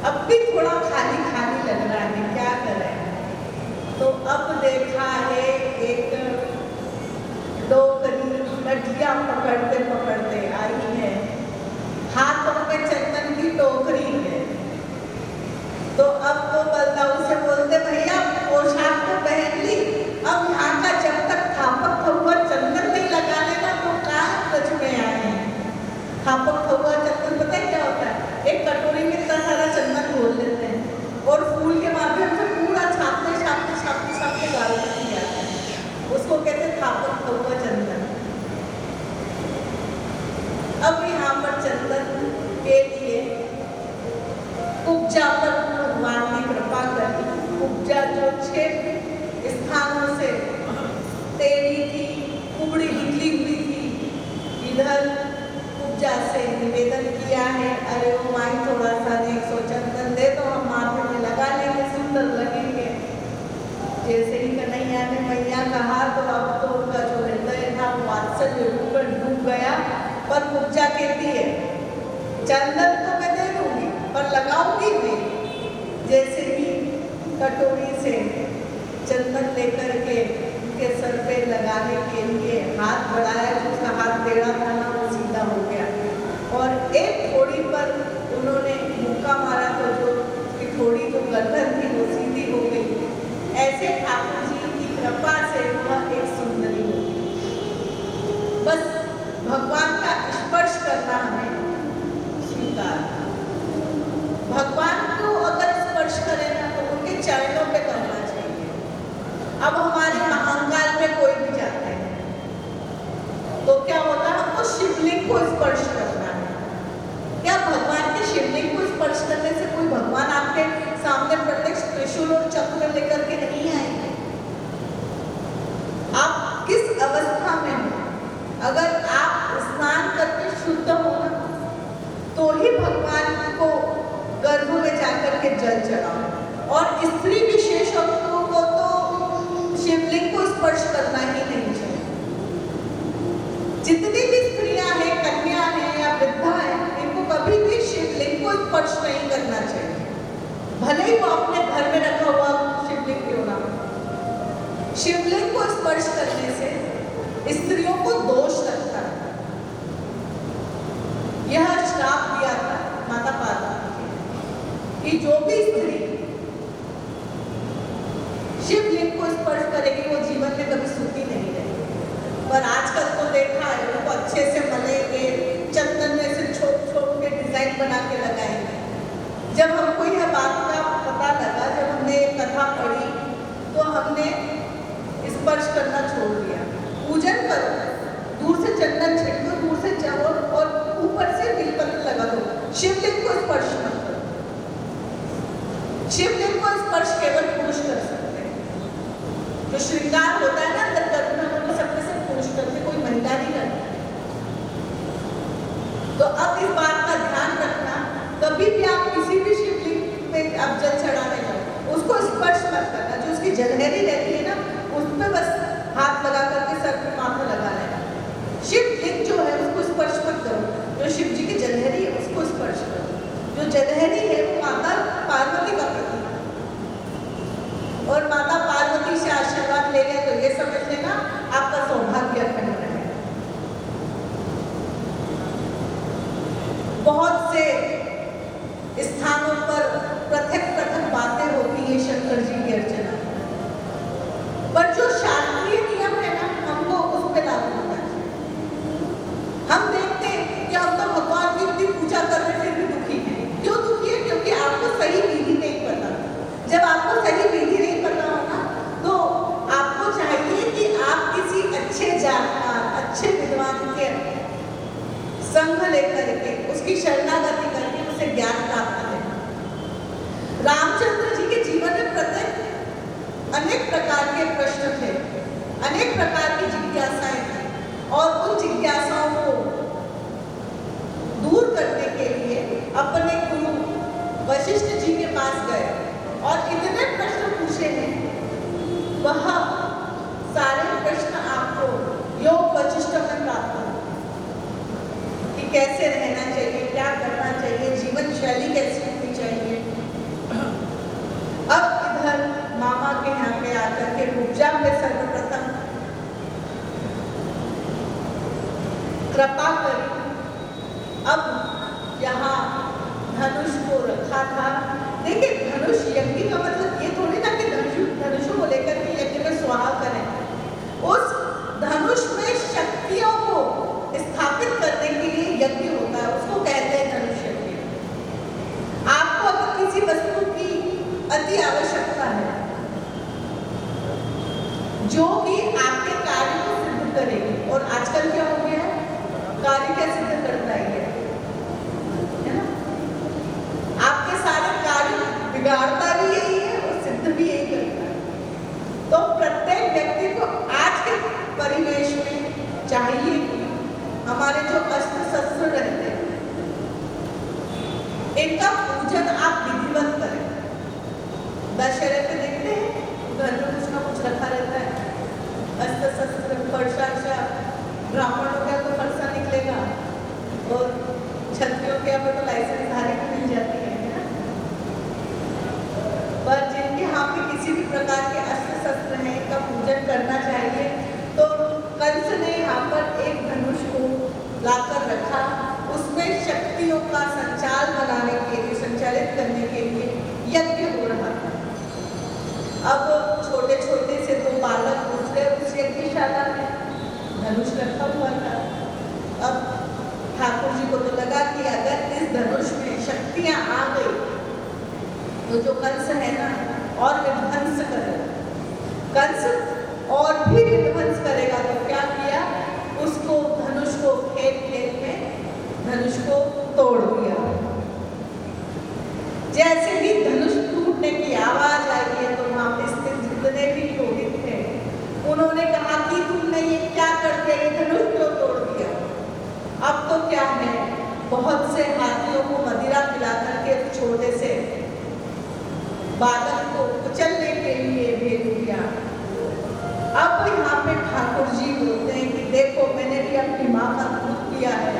अब भी थोड़ा खाली खाली लग रहा है, क्या करें। तो अब देखा है एक डोकरी लठिया पकड़ते पकड़ते आई है, हाथों में चंदन की टोकरी है। तो अब वो बलदाऊ से बोलते, भैया पोशाक तो पहन ली, अब यहाँ का जब तक थापक हुआ चंदन नहीं लगा लेना तो कहाँ सच में आए। थापक हुआ चंदन पता है क्या होता है? एक कटोरी में इतना सारा चंदन घोल लेते हैं और फूल के माध्यम से पूरा छापते छापते छापते छापते गाल में दिया जाता है, उसको कहते हैं थापक हुआ चंदन। अब यहाँ पर चंदन के लिए उपजा पर भगवान ने कृपा करी। उपजा जो 6 स्थानों से टेढ़ी थी, कुबड़ी निकली हुई थी, इधर उपजा से निवेदन किया है, अरे ओ माई थोड़ा सा 100 चंदन दे दो, हम माथे में लगा लेंगे, सुंदर लगेंगे। जैसे ही कन्हैया ने मैया कहा तो अब तो उनका जो हृदय था वात्सल्य रूप में डूब गया। पर उपजा कहती है चंदन तो मैं दे दूंगी पर लगाऊंगी नहीं। जैसे ही कटोरी से चंदन लेकर के उनके सर पे लगाने के लिए हाथ बढ़ाया, जिसका हाथ टेढ़ा था ना वो सीधा हो गया और एक थोड़ी पर उन्होंने मुक्का मारा तो जो उसकी थोड़ी जो गर्दन थी वो सीधी हो गई। ऐसे ठाकुर जी की कृपा से वह एक सुंदरी हो गई। बस भगवान का स्पर्श करना हमें स्वीकार। भगवान को अगर स्पर्श करें ना तो उनके चरणों पे करना चाहिए। अब हमारे महाकाल में कोई भी जाते हैं तो क्या होता है, हमको शिवलिंग को स्पर्श करना है। क्या भगवान के शिवलिंग को स्पर्श करने से कोई भगवान आपके सामने प्रत्यक्ष त्रिशूल और चक्र लेकर के नहीं आएंगे? आप किस अवस्था में हो? अगर आप स्नान करके शुद्ध हो तो ही भगवान को गर्भ में जाकर के जल चढ़ाओ। और स्त्री विशेषज्ञों को तो शिवलिंग को स्पर्श करना ही नहीं चाहिए। जितनी भी स्त्रियां हैं, कन्या हैं या वृद्धा हैं, इनको कभी भी शिवलिंग को स्पर्श नहीं करना चाहिए, भले ही वो अपने घर में रखा हुआ शिवलिंग क्यों ना हो। शिवलिंग को स्पर्श करने से स्त्रियों को दोष लगता है। यह श्राप दिया था माता पार्वती कि जो भी स्त्री शिवलिंग को स्पर्श करेगी वो जीवन में कभी सुखी नहीं रहेगी। पर आजकल तो देखा है उनको अच्छे से मलेंगे, चंदन में से छोट छोट के डिजाइन बना के लगाएंगे। जब हमको यह बात का पता लगा, जब हमने कथा पढ़ी तो हमने स्पर्श करना छोड़ दिया। पूजन करो, दूर से चंदन छिड़को, दूर से जाओ और ऊपर से बिलपत्र लगा दो, शिवलिंग को स्पर्श मत करो। शिवलिंग को स्पर्श केवल पुरुष कर सकते हैं। जो श्रृंगार होता है ना अंदर करना, वो सबके सब पुरुष करते, कोई महिला नहीं करती। तो अब इस बात का ध्यान रखना, कभी भी आप किसी भी शिवलिंग में आप जल चढ़ाने जाओ उसको स्पर्श मत करना। जो उसकी जलहरी रहती है ना उस पर बस हाथ लगा करके सर पे माथा लगा लेना। शिवलिंग जो है उसको स्पर्श मत करो। जो शिव जी की जलहरी है उसको स्पर्श करो। जो जलहरी है वो माता पार्वती का प्रतीक है और माता पार्वती से आशीर्वाद ले लें तो ये समझ लेना आपका सौभाग्य अखंड रहेगा। बहुत से स्थानों पर पृथक पृथक बातें होती है शंकर जी की अर्चना, पर जो शास्त्रीय नियम है ना हमको उस पर लागू होना चाहिए। हम देखते हैं कि हम तो भगवान की इतनी पूजा कर रहे फिर भी दुखी हैं। क्यों दुखी है? क्योंकि आपको सही विधि नहीं पता। जब आपको सही विधि नहीं पता होगा तो आपको चाहिए कि आप किसी अच्छे जानकार, अच्छे विद्वान के संग लेकर के उसकी शरणागति करके उसे ज्ञान प्राप्त करें। रामचंद्र जी के जीवन में प्रत्येक अनेक प्रकार के प्रश्न थे, अनेक प्रकार की जिज्ञासाएं थी और उन जिज्ञासाओं को दूर करने के लिए अपने गुरु वशिष्ठ जी के पास गए और इतने प्रश्न पूछे हैं। वह सारे प्रश्न आपको योग वशिष्ठ में प्राप्त हो कि कैसे रहना चाहिए, क्या करना चाहिए, जीवन शैली कैसी होनी चाहिए, रखा था। देखिए, धनुष यज्ञ का मतलब ये थोड़ी ना कि धनुषों को लेकर के यज्ञ में स्वाहा करें। उस धनुष में शक्तियों को स्थापित करने के लिए यज्ञ होता है, उसको कहते हैं धनुष यज्ञ। आपको अगर किसी वस्तु की अति आवश्यकता है जो कि आपके कार्य को सिद्ध करेगी, और आजकल क्या हो गया है, कार्य क्या सिद्ध करता है ना, आपके सारे कार्य बिगाड़ता भी यही है और सिद्ध भी यही करता है। तो प्रत्येक व्यक्ति को आज के परिवेश में चाहिए कि हमारे जो अस्त्र शस्त्र रहते हैं इनका पूजन आप विधिवत करें। दशहरे पे देखते हैं घर में कुछ ना कुछ रखा रहता है, अस्त्र शस्त्र, फरसा, ब्राह्मण हो गया तो फरसा निकलेगा, और क्षत्रियों के यहाँ पर तो लाइसेंस धारी भी मिल जाती है ना। पर जिनके यहाँ पे किसी भी प्रकार के अस्त्र शस्त्र हैं, इनका पूजन करना चाहिए। तो कंस ने यहाँ पर एक धनुष को लाकर रखा, उसमें शक्तियों का संचार बनाने के लिए, संचालित करने के लिए यज्ञ हो रहा था। अब छोटे छोटे से दो बालक दूसरे उस यज्ञशाला में, धनुष रखा हुआ था। अब ठाकुर जी को तो लगा कि अगर इस धनुष में शक्तियां आ गई तो जो कंस है ना और विध्वंस करेगा, कंस और भी विध्वंस करेगा। तो क्या किया, उसको धनुष को खेल खेल में धनुष को तोड़ दिया। जैसे ही धनुष टूटने की आवाज आई है तो वहां पे स्थित जितने भी पुरोहित थे उन्होंने कहा कि तुमने ये क्या कर दिया, ये धनुष क्यों तोड़ दिया। अब तो क्या है, बहुत से हाथियों को मदिरा पिला करके छोटे से बालक को कुचलने के लिए भेज दिया। अब यहाँ पे ठाकुर जी बोलते हैं कि देखो मैंने भी अपनी माँ का दूध पिया है,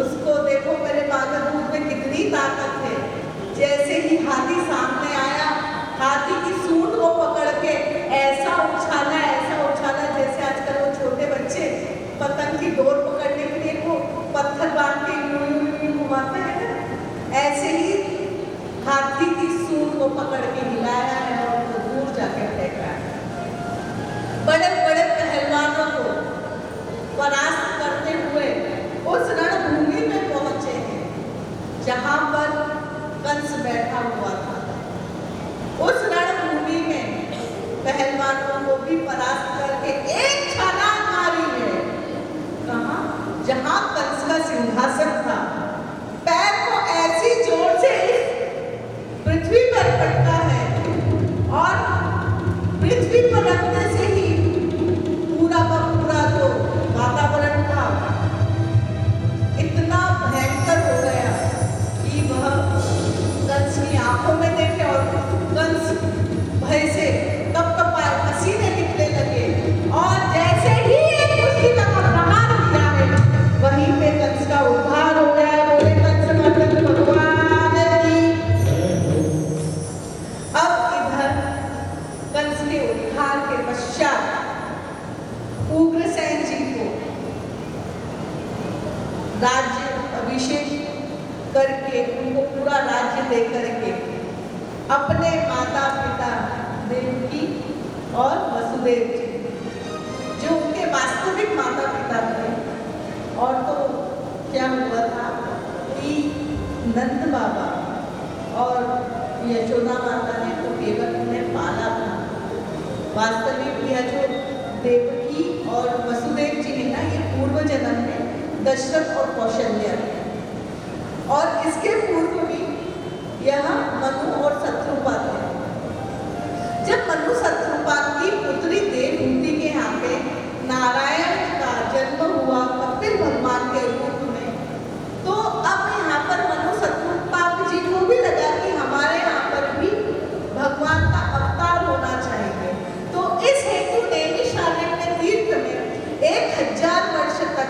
उसको देखो मेरे माँ के दूध में कितनी ताकत है। जैसे ही हाथी सामने आया, हाथी की सूंड को पकड़ के ऐसा उछाला जैसे आजकल वो छोटे बच्चे पतंग की डोर पकड़ने के लिए वो पत्थर बांध के यूं घुमाते हैं ना, ऐसे ही हाथी की सूंड को पकड़ के हिलाया है और वो दूर जाके फेंका है। बड़े बड़े पहलवानों को परास्त करते हुए उस रणभूमि में पहुंचे हैं जहां पर कंस बैठा हुआ था। उस रणभूमि में पहलवानों को भी परास्त करके एक छलांग मारी है। कहां? जहां कंस का सिंहासन था। पैर को ऐसी जोर से पृथ्वी पर पटका है और पृथ्वी पर रखने से ही पूरा का पूरा जो वातावरण था इतना भयंकर हो गया कि वह कंस की आंखों में देखे और कंस भय से कपकपाए, पसीने निकलने लगे। और जैसे ही एक मुट्ठी का प्रहार किया है वहीं पे कंस का उद्धार हो गया। बोले कंस मर्दन भगवान की। अब इधर कंस के उद्धार के पश्चात उग्रसेन जी को राज्य अभिषेक करके उनको पूरा राज्य दे करके अपने माता पिता देवकी और वसुदेव जी जो उनके वास्तविक माता पिता थे, और तो क्या हुआ था कि नंद बाबा और यशोदा माता ने तो केवल उन्हें पाला था। वास्तविक यह जो देवकी और वसुदेव जी है ना, ये पूर्व जन्म में दशरथ और कौशल्या थे, और इसके पूर्व भी यह मनु और शत्रुपा थे। जब मनु शत्रुपा की पुत्री देवहूति के यहाँ पे नारायण का जन्म हुआ कपिल भगवान के रूप में, तो अब यहाँ पर मनु शत्रुपा जी को भी लगा कि हमारे यहाँ पर भी भगवान का अवतार होना चाहिए। तो इस हेतु नैमिषारण्य तीर्थ में 1000 वर्ष तक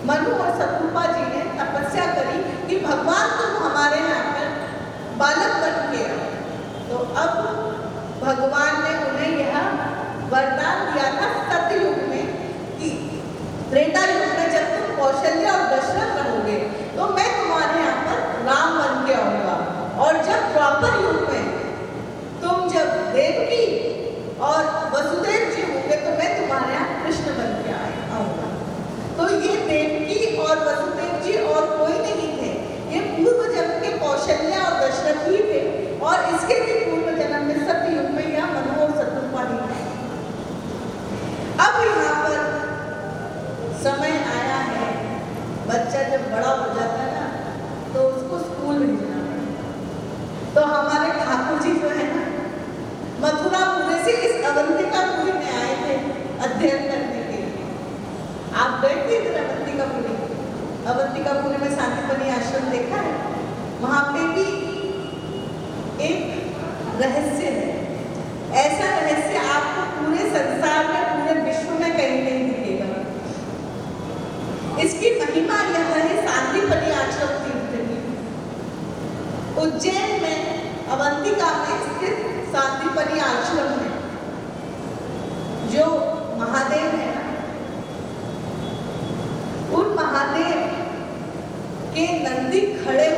मनु और शत्रुपा जी ने तपस्या करी कि भगवान तुम हमारे यहाँ पर बालक बन के आओ। तो अब भगवान ने उन्हें यह वरदान दिया था सतयुग में कि त्रेता युग में जब तुम कौशल्या और दशरथ रहोगे तो मैं तुम्हारे यहाँ पर राम बन के आऊंगा। रहस्य है। ऐसा रहस्य आपको पूरे संसार में, पूरे विश्व में कहीं नहीं दिखेगा। इसकी महिमा यह है सांदीपनि आश्रम तीर्थ की। उज्जैन में अवंतिका में स्थित सांदीपनि आश्रम में जो महादेव है ना, उन महादेव के नंदी खड़े